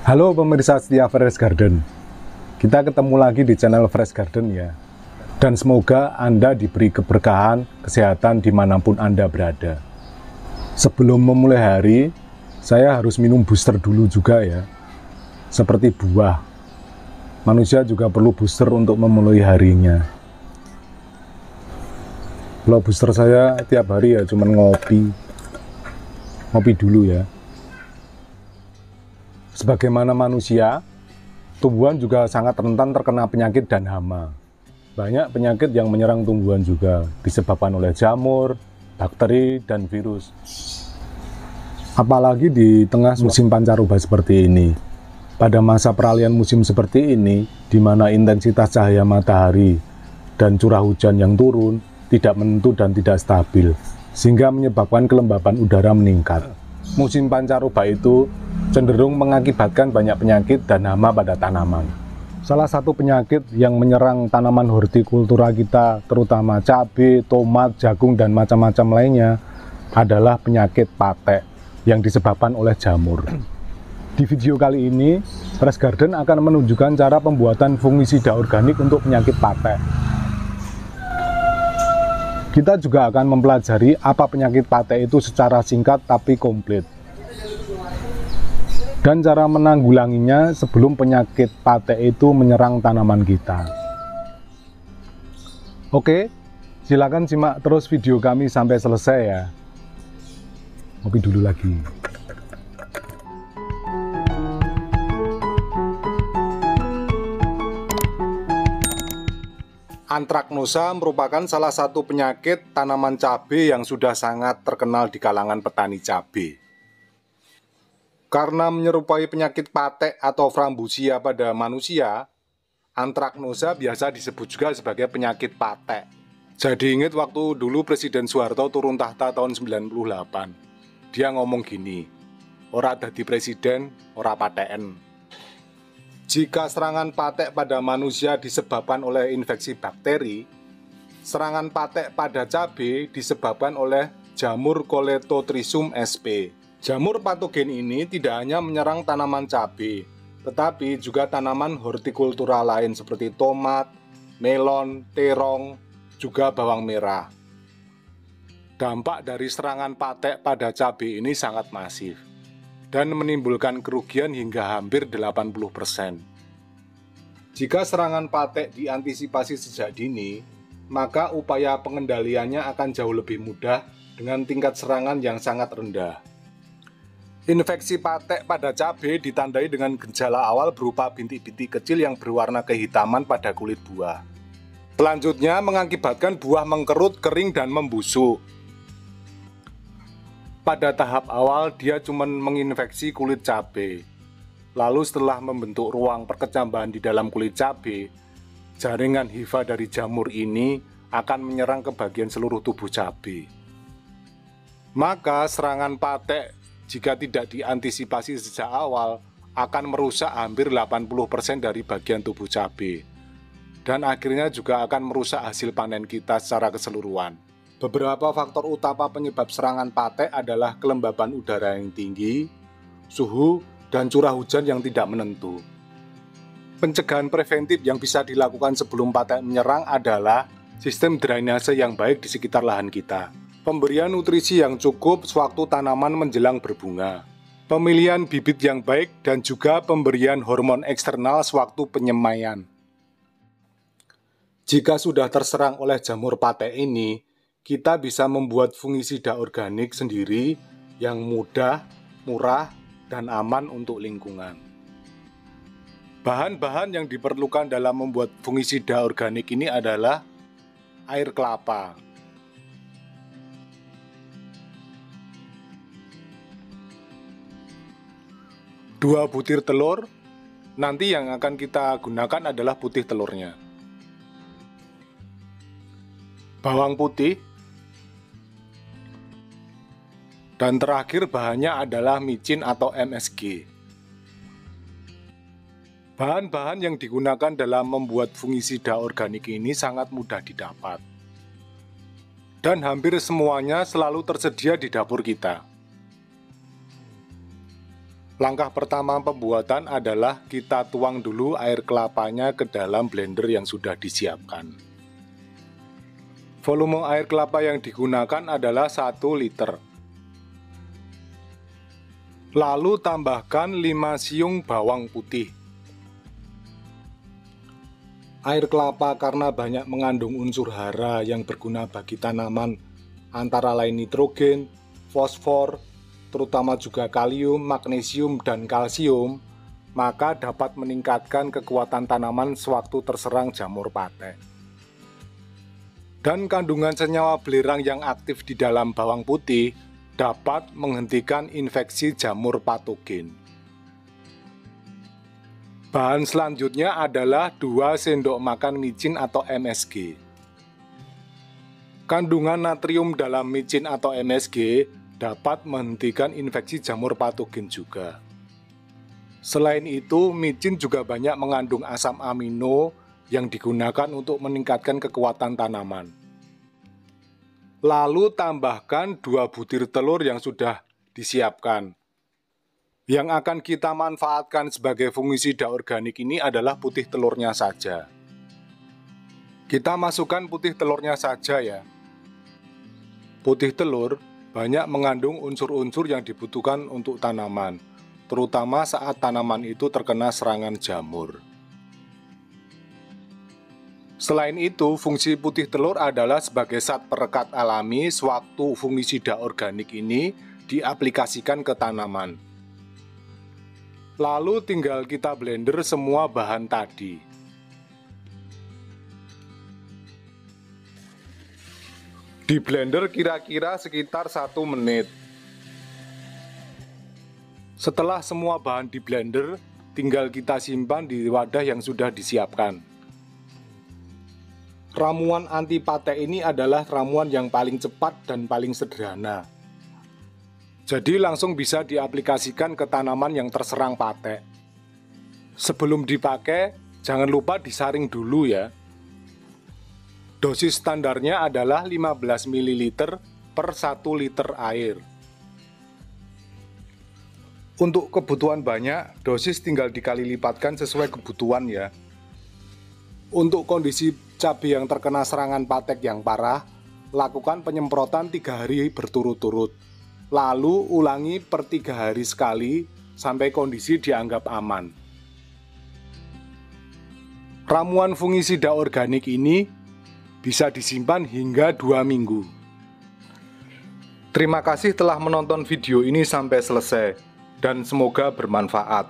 Halo pemirsa setia Fresh Garden. Kita ketemu lagi di channel Fresh Garden ya. Dan semoga Anda diberi keberkahan, kesehatan dimanapun Anda berada. Sebelum memulai hari, saya harus minum booster dulu juga ya. Seperti buah. Manusia juga perlu booster untuk memulai harinya. Kalau booster saya tiap hari ya cuman ngopi. Ngopi dulu ya. Sebagaimana manusia, tumbuhan juga sangat rentan terkena penyakit dan hama. Banyak penyakit yang menyerang tumbuhan juga, disebabkan oleh jamur, bakteri, dan virus. Apalagi di tengah musim pancaroba seperti ini. Pada masa peralihan musim seperti ini, di mana intensitas cahaya matahari dan curah hujan yang turun tidak menentu dan tidak stabil, sehingga menyebabkan kelembapan udara meningkat. Musim pancaroba itu cenderung mengakibatkan banyak penyakit dan hama pada tanaman. Salah satu penyakit yang menyerang tanaman hortikultura kita, terutama cabai, tomat, jagung, dan macam-macam lainnya, adalah penyakit patek yang disebabkan oleh jamur. Di video kali ini, Fresh Garden akan menunjukkan cara pembuatan fungisida organik untuk penyakit patek. Kita juga akan mempelajari apa penyakit patek itu secara singkat tapi komplit. Dan cara menanggulanginya sebelum penyakit patek itu menyerang tanaman kita. Oke, silakan simak terus video kami sampai selesai ya. Ngopi dulu lagi. Antraknosa merupakan salah satu penyakit tanaman cabai yang sudah sangat terkenal di kalangan petani cabai. Karena menyerupai penyakit patek atau frambusia pada manusia, antraknosa biasa disebut juga sebagai penyakit patek. Jadi ingat waktu dulu Presiden Soeharto turun tahta tahun 98. Dia ngomong gini, "Ora dadi presiden, ora pateken." Jika serangan patek pada manusia disebabkan oleh infeksi bakteri, serangan patek pada cabai disebabkan oleh jamur Coledothrium sp. Jamur patogen ini tidak hanya menyerang tanaman cabai, tetapi juga tanaman hortikultura lain seperti tomat, melon, terong, juga bawang merah. Dampak dari serangan patek pada cabai ini sangat masif dan menimbulkan kerugian hingga hampir 80%. Jika serangan patek diantisipasi sejak dini, maka upaya pengendaliannya akan jauh lebih mudah dengan tingkat serangan yang sangat rendah. Infeksi patek pada cabai ditandai dengan gejala awal berupa bintik-bintik kecil yang berwarna kehitaman pada kulit buah. Selanjutnya mengakibatkan buah mengkerut, kering, dan membusuk. Pada tahap awal dia cuma menginfeksi kulit cabai. Lalu setelah membentuk ruang perkecambahan di dalam kulit cabai, jaringan hifa dari jamur ini akan menyerang ke bagian seluruh tubuh cabai. Maka serangan patek jika tidak diantisipasi sejak awal, akan merusak hampir 80% dari bagian tubuh cabai. Dan akhirnya juga akan merusak hasil panen kita secara keseluruhan. Beberapa faktor utama penyebab serangan patek adalah kelembaban udara yang tinggi, suhu, dan curah hujan yang tidak menentu. Pencegahan preventif yang bisa dilakukan sebelum patek menyerang adalah sistem drainase yang baik di sekitar lahan kita. Pemberian nutrisi yang cukup sewaktu tanaman menjelang berbunga. Pemilihan bibit yang baik dan juga pemberian hormon eksternal sewaktu penyemaian. Jika sudah terserang oleh jamur patek ini, kita bisa membuat fungisida organik sendiri yang mudah, murah, dan aman untuk lingkungan. Bahan-bahan yang diperlukan dalam membuat fungisida organik ini adalah air kelapa, 2 butir telur, nanti yang akan kita gunakan adalah putih telurnya. Bawang putih. Dan terakhir bahannya adalah micin atau MSG. Bahan-bahan yang digunakan dalam membuat fungisida organik ini sangat mudah didapat. Dan hampir semuanya selalu tersedia di dapur kita. Langkah pertama pembuatan adalah kita tuang dulu air kelapanya ke dalam blender yang sudah disiapkan. Volume air kelapa yang digunakan adalah 1 liter. Lalu tambahkan 5 siung bawang putih. Air kelapa karena banyak mengandung unsur hara yang berguna bagi tanaman, antara lain nitrogen, fosfor, terutama juga kalium, magnesium, dan kalsium, maka dapat meningkatkan kekuatan tanaman sewaktu terserang jamur patek. Dan kandungan senyawa belerang yang aktif di dalam bawang putih dapat menghentikan infeksi jamur patogen. Bahan selanjutnya adalah 2 sendok makan micin atau MSG. Kandungan natrium dalam micin atau MSG dapat menghentikan infeksi jamur patogen juga. Selain itu, micin juga banyak mengandung asam amino yang digunakan untuk meningkatkan kekuatan tanaman. Lalu tambahkan 2 butir telur yang sudah disiapkan. Yang akan kita manfaatkan sebagai fungisida organik ini adalah putih telurnya saja. Kita masukkan putih telurnya saja ya. Putih telur banyak mengandung unsur-unsur yang dibutuhkan untuk tanaman, terutama saat tanaman itu terkena serangan jamur. Selain itu, fungsi putih telur adalah sebagai zat perekat alami sewaktu fungisida organik ini diaplikasikan ke tanaman. Lalu tinggal kita blender semua bahan tadi. Di blender kira-kira sekitar 1 menit. Setelah semua bahan di blender, tinggal kita simpan di wadah yang sudah disiapkan. Ramuan anti patek ini adalah ramuan yang paling cepat dan paling sederhana. Jadi langsung bisa diaplikasikan ke tanaman yang terserang patek. Sebelum dipakai, jangan lupa disaring dulu ya. Dosis standarnya adalah 15 ml per 1 liter air. Untuk kebutuhan banyak, dosis tinggal dikali lipatkan sesuai kebutuhan ya. Untuk kondisi cabai yang terkena serangan patek yang parah, lakukan penyemprotan 3 hari berturut-turut. Lalu ulangi per 3 hari sekali sampai kondisi dianggap aman. Ramuan fungisida organik ini bisa disimpan hingga 2 minggu. Terima kasih telah menonton video ini sampai selesai dan semoga bermanfaat.